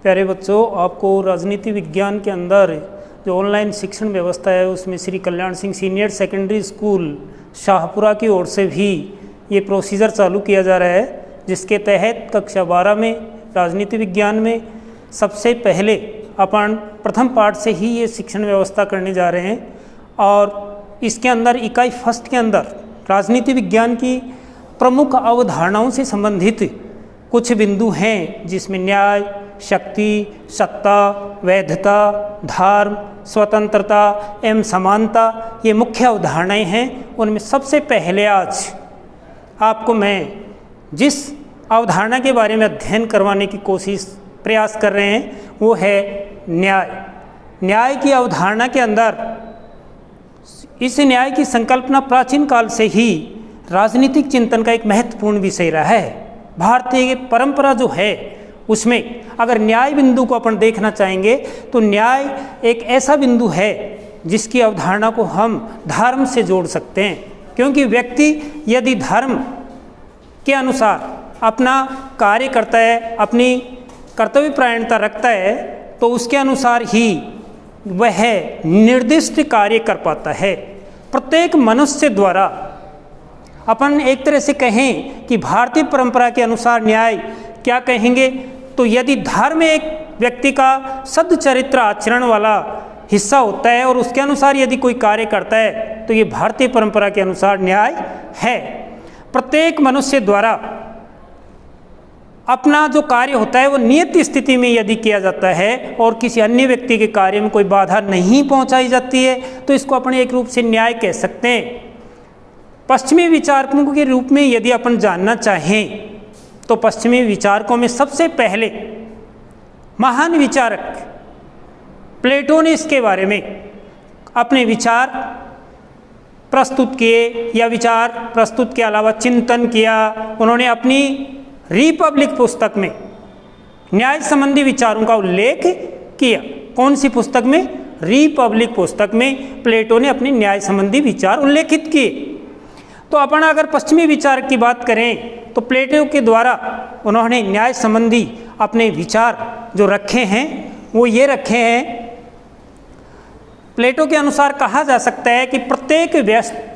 प्यारे बच्चों, आपको राजनीति विज्ञान के अंदर जो ऑनलाइन शिक्षण व्यवस्था है उसमें Shri Kalyan Singh senior secondary school Shahpura की ओर से भी ये प्रोसीजर चालू किया जा रहा है, जिसके तहत कक्षा 12 में राजनीति विज्ञान में सबसे पहले अपन प्रथम पाठ से ही ये शिक्षण व्यवस्था करने जा रहे हैं। और इसके अंदर इकाई फर्स्ट के अंदर राजनीति विज्ञान की प्रमुख अवधारणाओं से संबंधित कुछ बिंदु हैं, जिसमें न्याय, शक्ति, सत्ता, वैधता, धर्म, स्वतंत्रता एवं समानता ये मुख्य अवधारणाएं हैं। उनमें सबसे पहले आज आपको मैं जिस अवधारणा के बारे में अध्ययन करवाने की प्रयास कर रहे हैं वो है न्याय। न्याय की अवधारणा के अंदर इस न्याय की संकल्पना प्राचीन काल से ही राजनीतिक चिंतन का एक महत्वपूर्ण विषय रहा है। भारतीय परंपरा जो है उसमें अगर न्याय बिंदु को अपन देखना चाहेंगे तो न्याय एक ऐसा बिंदु है जिसकी अवधारणा को हम धर्म से जोड़ सकते हैं, क्योंकि व्यक्ति यदि धर्म के अनुसार अपना कार्य करता है, अपनी कर्तव्यपरायणता रखता है, तो उसके अनुसार ही वह निर्दिष्ट कार्य कर पाता है। प्रत्येक मनुष्य द्वारा अपन एक तरह से कहें कि भारतीय परंपरा के अनुसार न्याय क्या कहेंगे, तो यदि धर्म एक व्यक्ति का सद्चरित्र आचरण वाला हिस्सा होता है और उसके अनुसार यदि कोई कार्य करता है तो ये भारतीय परंपरा के अनुसार न्याय है। प्रत्येक मनुष्य द्वारा अपना जो कार्य होता है वो नियत स्थिति में यदि किया जाता है और किसी अन्य व्यक्ति के कार्य में कोई बाधा नहीं पहुंचाई जाती है तो इसको अपन एक रूप से न्याय कह सकते हैं। पश्चिमी विचारकों के रूप में यदि अपन जानना चाहें तो पश्चिमी विचारकों में सबसे पहले महान विचारक प्लेटो ने इसके बारे में अपने विचार प्रस्तुत किए, या विचार प्रस्तुत के अलावा चिंतन किया। उन्होंने अपनी रिपब्लिक पुस्तक में न्याय संबंधी विचारों का उल्लेख किया। कौन सी पुस्तक में? रिपब्लिक पुस्तक में प्लेटो ने अपने न्याय संबंधी विचार उल्लेखित किए। तो अपन अगर पश्चिमी विचार की बात करें तो प्लेटो के द्वारा उन्होंने न्याय संबंधी अपने विचार जो रखे हैं वो ये रखे हैं। प्लेटो के अनुसार कहा जा सकता है कि प्रत्येक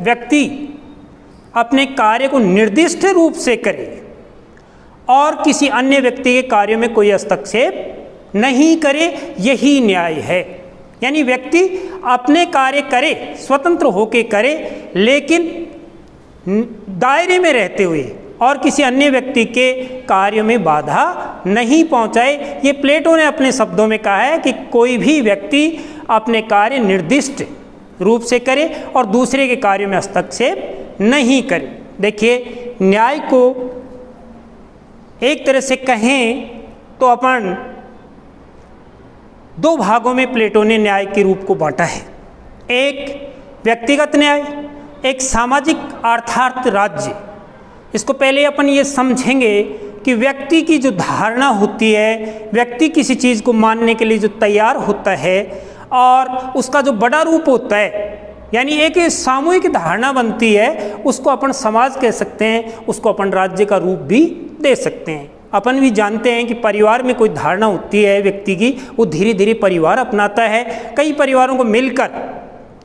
व्यक्ति अपने कार्य को निर्दिष्ट रूप से करे और किसी अन्य व्यक्ति के कार्य में कोई हस्तक्षेप नहीं करे, यही न्याय है। यानी व्यक्ति अपने कार्य करे, स्वतंत्र होकर करे, लेकिन दायरे में रहते हुए और किसी अन्य व्यक्ति के कार्य में बाधा नहीं पहुंचाए। ये प्लेटो ने अपने शब्दों में कहा है कि कोई भी व्यक्ति अपने कार्य निर्दिष्ट रूप से करे और दूसरे के कार्य में हस्तक्षेप नहीं करे। देखिए, न्याय को एक तरह से कहें तो अपन दो भागों में प्लेटो ने न्याय के रूप को बांटा है। एक व्यक्तिगत न्याय, एक सामाजिक अर्थात राज्य। इसको पहले अपन ये समझेंगे कि व्यक्ति की जो धारणा होती है, व्यक्ति किसी चीज़ को मानने के लिए जो तैयार होता है और उसका जो बड़ा रूप होता है, यानी एक सामूहिक धारणा बनती है, उसको अपन समाज कह सकते हैं, उसको अपन राज्य का रूप भी दे सकते हैं। अपन भी जानते हैं कि परिवार में कोई धारणा होती है व्यक्ति की, वो धीरे धीरे परिवार अपनाता है। कई परिवारों को मिलकर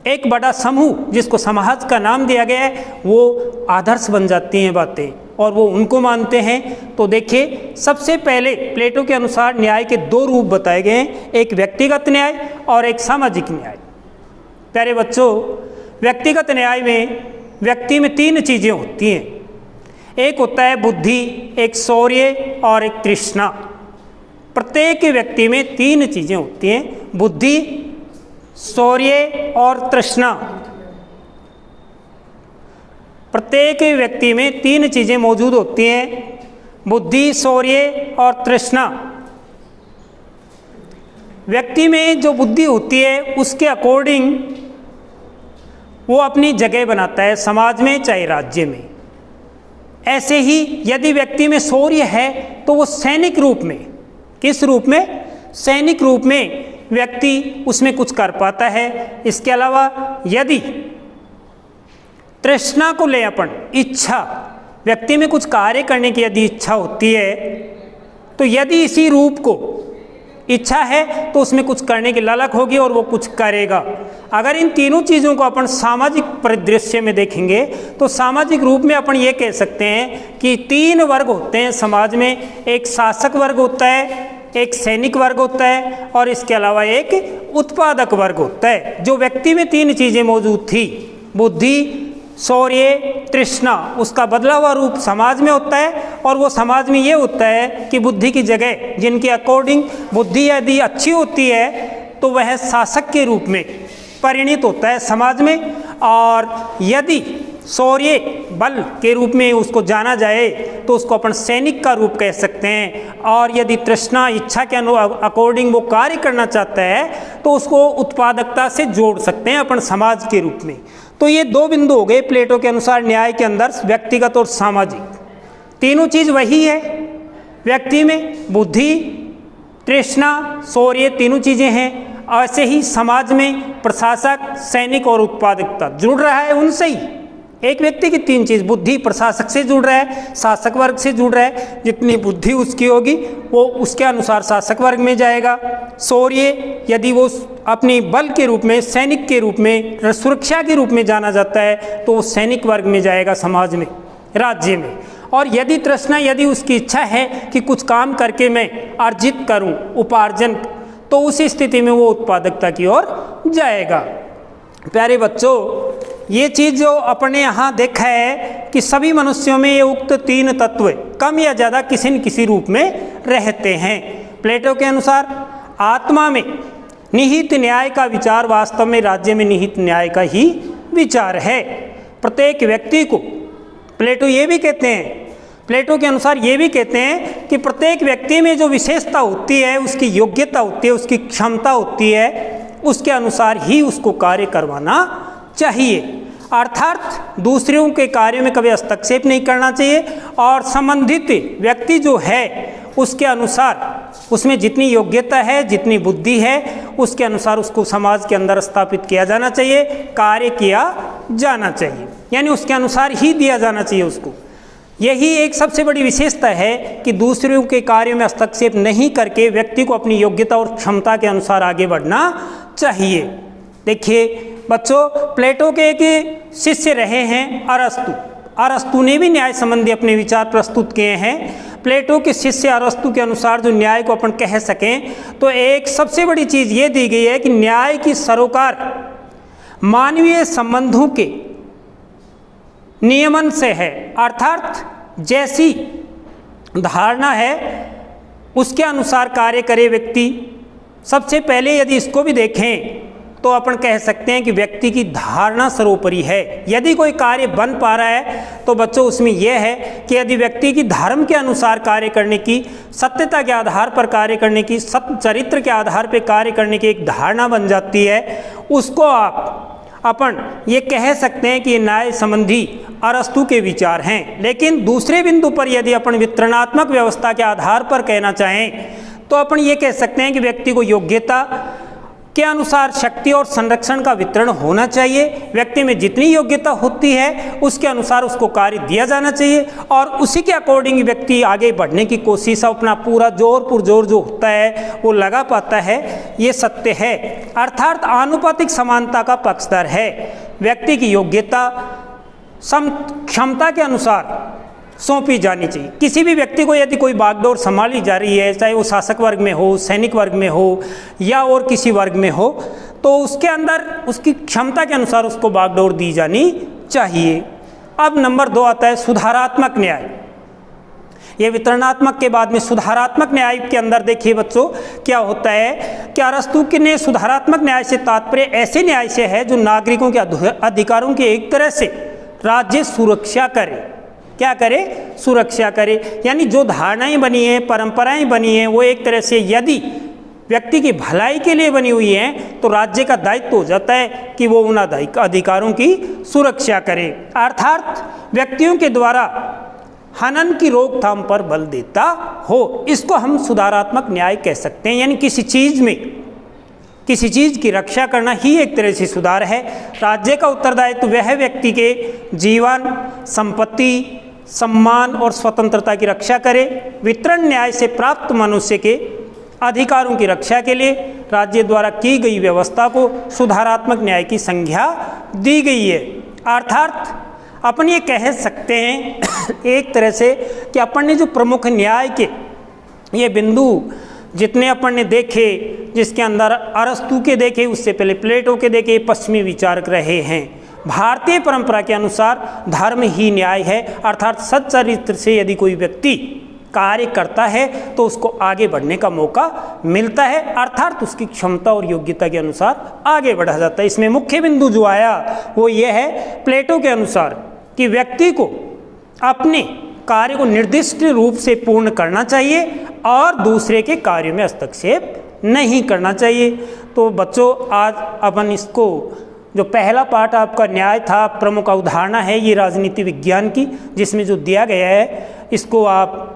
एक बड़ा समूह जिसको समाज का नाम दिया गया है, वो आदर्श बन जाती हैं बातें और वो उनको मानते हैं। तो देखिए, सबसे पहले प्लेटो के अनुसार न्याय के दो रूप बताए गए हैं, एक व्यक्तिगत न्याय और एक सामाजिक न्याय। प्यारे बच्चों, व्यक्तिगत न्याय में व्यक्ति में तीन चीज़ें होती हैं। एक होता है बुद्धि, एक शौर्य और एक तृष्णा। प्रत्येक व्यक्ति में तीन चीज़ें होती हैं, बुद्धि, शौर्य और तृष्णा। प्रत्येक व्यक्ति में तीन चीज़ें मौजूद होती हैं, बुद्धि, शौर्य और तृष्णा। व्यक्ति में जो बुद्धि होती है उसके अकॉर्डिंग वो अपनी जगह बनाता है, समाज में चाहे राज्य में। ऐसे ही यदि व्यक्ति में शौर्य है तो वो सैनिक रूप में, किस रूप में? सैनिक रूप में व्यक्ति उसमें कुछ कर पाता है। इसके अलावा यदि तृष्णा को ले अपन, इच्छा, व्यक्ति में कुछ कार्य करने की यदि इच्छा होती है तो यदि इसी रूप को इच्छा है तो उसमें कुछ करने की ललक होगी और वो कुछ करेगा। अगर इन तीनों चीज़ों को अपन सामाजिक परिदृश्य में देखेंगे तो सामाजिक रूप में अपन ये कह सकते हैं कि 3 वर्ग होते हैं समाज में। एक शासक वर्ग होता है, एक सैनिक वर्ग होता है और इसके अलावा एक उत्पादक वर्ग होता है। जो व्यक्ति में 3 चीज़ें मौजूद थी, बुद्धि, शौर्य, तृष्णा, उसका बदला हुआ रूप समाज में होता है। और वो समाज में ये होता है कि बुद्धि की जगह जिनके अकॉर्डिंग बुद्धि यदि अच्छी होती है तो वह शासक के रूप में परिणित होता है समाज में, और यदि शौर्य बल के रूप में उसको जाना जाए तो उसको अपन सैनिक का रूप कह सकते हैं। और यदि तृष्णा, इच्छा के अकॉर्डिंग वो कार्य करना चाहता है तो उसको उत्पादकता से जोड़ सकते हैं अपन समाज के रूप में। तो ये 2 बिंदु हो गए प्लेटो के अनुसार न्याय के अंदर, व्यक्तिगत और सामाजिक। तीनों चीज़ वही है, व्यक्ति में बुद्धि, तृष्णा, शौर्य तीनों चीज़ें हैं। ऐसे ही समाज में प्रशासक, सैनिक और उत्पादकता जुड़ रहा है उनसे ही। एक व्यक्ति की 3 चीज़, बुद्धि प्रशासक से जुड़ रहा है, शासक वर्ग से जुड़ रहा है, जितनी बुद्धि उसकी होगी वो उसके अनुसार शासक वर्ग में जाएगा। शौर्य यदि वो अपनी बल के रूप में, सैनिक के रूप में, सुरक्षा के रूप में जाना जाता है तो वो सैनिक वर्ग में जाएगा समाज में, राज्य में। और यदि तृष्णा, यदि उसकी इच्छा है कि कुछ काम करके मैं अर्जित करूं, उपार्जन, तो उसी स्थिति में वो उत्पादकता की ओर जाएगा। प्यारे बच्चों, ये चीज़ जो अपने यहाँ देखा है कि सभी मनुष्यों में ये उक्त 3 तत्व कम या ज़्यादा किसी न किसी रूप में रहते हैं। प्लेटो के अनुसार आत्मा में निहित न्याय का विचार वास्तव में राज्य में निहित न्याय का ही विचार है। प्रत्येक व्यक्ति को प्लेटो ये भी कहते हैं, प्लेटो के अनुसार ये भी कहते हैं कि प्रत्येक व्यक्ति में जो विशेषता होती है, उसकी योग्यता होती है, उसकी क्षमता होती है, उसके अनुसार ही उसको कार्य करवाना चाहिए। अर्थात दूसरों के कार्यों में कभी हस्तक्षेप नहीं करना चाहिए और संबंधित व्यक्ति जो है उसके अनुसार, उसमें जितनी योग्यता है, जितनी बुद्धि है, उसके अनुसार उसको समाज के अंदर स्थापित किया जाना चाहिए, कार्य किया जाना चाहिए, यानी उसके अनुसार ही दिया जाना चाहिए उसको। यही एक सबसे बड़ी विशेषता है कि दूसरों के कार्यों में हस्तक्षेप नहीं करके व्यक्ति को अपनी योग्यता और क्षमता के अनुसार आगे बढ़ना चाहिए। देखिए बच्चों, प्लेटो के एक शिष्य रहे हैं अरस्तु। अरस्तु ने भी न्याय संबंधी अपने विचार प्रस्तुत किए हैं। प्लेटो के शिष्य अरस्तु के अनुसार जो न्याय को अपन कह सकें तो एक सबसे बड़ी चीज़ ये दी गई है कि न्याय की सरोकार मानवीय संबंधों के नियमन से है। अर्थात जैसी धारणा है उसके अनुसार कार्य करे व्यक्ति। सबसे पहले यदि इसको भी देखें तो अपन कह सकते हैं कि व्यक्ति की धारणा सर्वोपरि है। यदि कोई कार्य बन पा रहा है तो बच्चों उसमें यह है कि यदि व्यक्ति की धर्म के अनुसार कार्य करने की, सत्यता के आधार पर कार्य करने की, सत्य चरित्र के आधार पर कार्य करने की एक धारणा बन जाती है, उसको अपन ये कह सकते हैं कि ये न्याय संबंधी अरस्तु के विचार हैं। लेकिन दूसरे बिंदु पर यदि अपन वितरणात्मक व्यवस्था के आधार पर कहना चाहें तो अपन ये कह सकते हैं कि व्यक्ति को योग्यता के अनुसार शक्ति और संरक्षण का वितरण होना चाहिए। व्यक्ति में जितनी योग्यता होती है उसके अनुसार उसको कार्य दिया जाना चाहिए और उसी के अकॉर्डिंग व्यक्ति आगे बढ़ने की कोशिश, अपना पूरा जोर पुरजोर जो होता है वो लगा पाता है। ये सत्य है। अर्थात आनुपातिक समानता का पक्षधर है। व्यक्ति की योग्यता क्षमता के अनुसार सौंपी जानी चाहिए। किसी भी व्यक्ति को यदि कोई बागडोर संभाली जा रही है, चाहे वो शासक वर्ग में हो, सैनिक वर्ग में हो या और किसी वर्ग में हो, तो उसके अंदर उसकी क्षमता के अनुसार उसको बागडोर दी जानी चाहिए। अब नंबर 2 आता है सुधारात्मक न्याय। ये वितरणात्मक के बाद में सुधारात्मक न्याय के अंदर देखिए बच्चों क्या होता है कि अरस्तु ने सुधारात्मक न्याय से तात्पर्य ऐसे न्याय से है जो नागरिकों के अधिकारों की एक तरह से राज्य सुरक्षा करे। क्या करे? सुरक्षा करे। यानी जो धारणाएं बनी हैं, परंपराएं बनी हैं, वो एक तरह से यदि व्यक्ति की भलाई के लिए बनी हुई हैं तो राज्य का दायित्व हो जाता है कि वो उन अधिकारों की सुरक्षा करे। अर्थात व्यक्तियों के द्वारा हनन की रोकथाम पर बल देता हो। इसको हम सुधारात्मक न्याय कह सकते हैं। यानी किसी चीज़ में, किसी चीज़ की रक्षा करना ही एक तरह से सुधार है। राज्य का उत्तरदायित्व वह व्यक्ति के जीवन, संपत्ति, सम्मान और स्वतंत्रता की रक्षा करे। वितरण न्याय से प्राप्त मनुष्य के अधिकारों की रक्षा के लिए राज्य द्वारा की गई व्यवस्था को सुधारात्मक न्याय की संज्ञा दी गई है। अर्थात अपन ये कह सकते हैं एक तरह से कि अपन ने जो प्रमुख न्याय के ये बिंदु जितने अपन ने देखे, जिसके अंदर अरस्तु के देखे, उससे पहले प्लेटो के देखे, पश्चिमी विचारक रहे हैं। भारतीय परंपरा के अनुसार धर्म ही न्याय है, अर्थात सच्चरित्र से यदि कोई व्यक्ति कार्य करता है तो उसको आगे बढ़ने का मौका मिलता है, अर्थात उसकी क्षमता और योग्यता के अनुसार आगे बढ़ा जाता है। इसमें मुख्य बिंदु जो आया वो ये है प्लेटो के अनुसार कि व्यक्ति को अपने कार्य को निर्दिष्ट रूप से पूर्ण करना चाहिए और दूसरे के कार्य में हस्तक्षेप नहीं करना चाहिए। तो बच्चों आज अपन इसको जो पहला पाठ आपका न्याय था, प्रमुख अवधारणा है ये राजनीति विज्ञान की, जिसमें जो दिया गया है इसको आप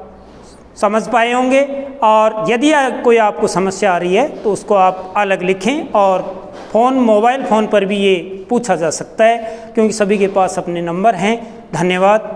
समझ पाए होंगे। और यदि कोई आपको समस्या आ रही है तो उसको आप अलग लिखें, और मोबाइल फ़ोन पर भी ये पूछा जा सकता है क्योंकि सभी के पास अपने नंबर हैं। धन्यवाद।